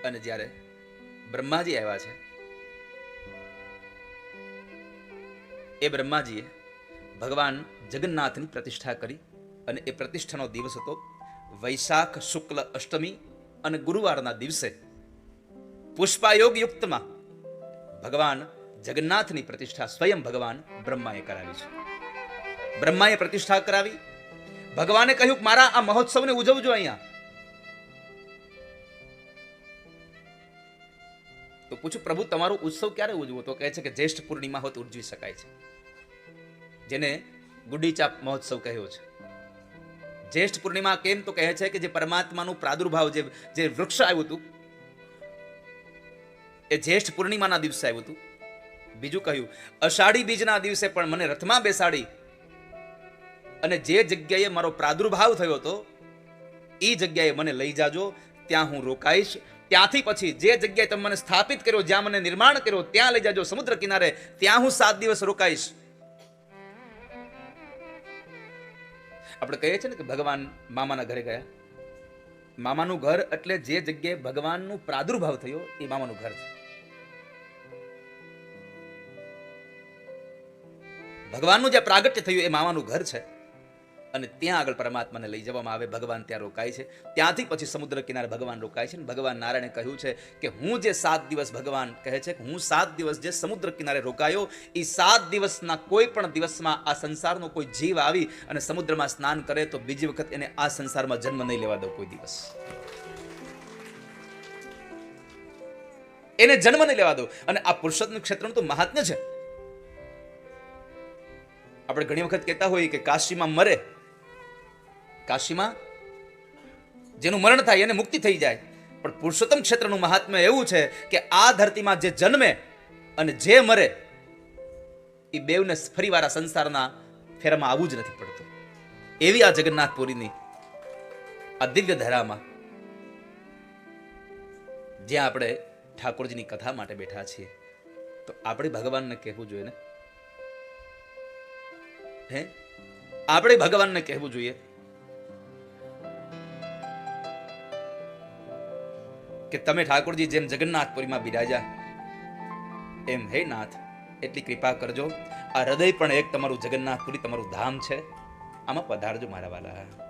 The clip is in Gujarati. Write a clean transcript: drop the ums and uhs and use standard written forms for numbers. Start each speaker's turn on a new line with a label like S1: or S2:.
S1: અને જ્યારે બ્રહ્માજી આવ્યા છે, એ બ્રહ્માજીએ ભગવાન જગન્નાથની પ્રતિષ્ઠા કરી. અને એ પ્રતિષ્ઠાનો દિવસ હતો વૈશાખ શુક્લ અષ્ટમી. અને ગુરુવારના દિવસે પુષ્પાયોગ યુક્તમાં ભગવાન જગન્નાથની પ્રતિષ્ઠા સ્વયં ભગવાન બ્રહ્માએ કરાવી છે. બ્રહ્માએ પ્રતિષ્ઠા કરાવી. ભગવાને કહ્યું કે મારા આ મહોત્સવને ઉજવજો અહીંયા. તો પૂછું, પ્રભુ તમારો ઉત્સવ ક્યારે ઉજવો? તો કહે છે કે જ્યેષ્ઠ પૂર્ણિમા હોત ઉજવી શકાય છે, જેને ગુડીચાપ મહોત્સવ કહ્યો છે. જ્યેષ્ઠ પૂર્ણિમા કેમ? તો કહે છે કે જે પરમાત્માનું પ્રાદુર્ભાવ જે વૃક્ષ આવ્યું હતું એ જ્યેષ્ઠ પૂર્ણિમાના દિવસે આવ્યું હતું. બીજું કહ્યું, અષાઢી બીજના દિવસે પણ મને રથમાં બેસાડી અને જે જગ્યાએ મારો પ્રાદુર્ભાવ થયો હતો એ જગ્યાએ મને લઈ જાજો, ત્યાં હું રોકાઈશ. ત્યાંથી પછી જે જગ્યાએ તમે મને સ્થાપિત કર્યો, જ્યાં મને નિર્માણ કર્યો, ત્યાં લઈ જાજો સમુદ્ર કિનારે, ત્યાં હું 7 દિવસ રોકાઈશ. આપણે કહીએ છીએ ને કે ભગવાન મામાના ઘરે ગયા. મામાનું ઘર એટલે જે જગ્યાએ ભગવાનનું પ્રાદુર્ભાવ થયો એ મામાનું ઘર છે. ભગવાનનું જે પ્રાગટ્ય થયું એ મામાનું ઘર છે. અને ત્યાં આગળ પરમાત્માને લઈ જવામાં આવે. ભગવાન ત્યાં રોકાય છે. ત્યાંથી પછી સમુદ્ર કિનારે ભગવાન રોકાય છે. ભગવાન નારાયણે કહ્યું છે કે હું જે 7 દિવસ, ભગવાન કહે છે કે હું 7 દિવસ જે સમુદ્ર કિનારે રોકાયો, એ 7 દિવસના કોઈ પણ દિવસમાં આ સંસારનો કોઈ જીવ આવી અને સમુદ્રમાં સ્નાન કરે તો બીજી વખત એને આ સંસારમાં જન્મ નહીં લેવા દો કોઈ દિવસ. એને જન્મ નહીં લેવા દો. અને આ પુરુષોત્તમ ક્ષેત્રનું તો મહાત્મ્ય છે. આપણે ઘણી વખત કહેતા હોઈએ કે કાશીમાં મરે, કાશીમાં જેનું મરણ થાય એને મુક્તિ થઈ જાય. પણ પુરુષોત્તમ ક્ષેત્રનું મહાત્મ્ય એવું છે કે આ ધરતીમાં જે જન્મે અને જે મરે એ બેવને ફરીવાર આ સંસારના ફેરામાં આવવું જ નથી પડતું. એવી આ જગન્નાથપુરીની આ દિવ્ય ધરામાં જ્યાં આપણે ઠાકોરજીની કથા માટે બેઠા છીએ, તો આપણે ભગવાનને કહેવું જોઈએ ને, હે આપણે ભગવાનને કહેવું જોઈએ કે તમે ઠાકોરજી જેમ જગન્નાથપુરીમાં બિરાજ્યા એમ હે નાથ એટલી કૃપા કરજો. આ હૃદય પણ એક તમારું જગન્નાથપુરી તમારું ધામ છે, આમાં પધારજો મારા વાલા.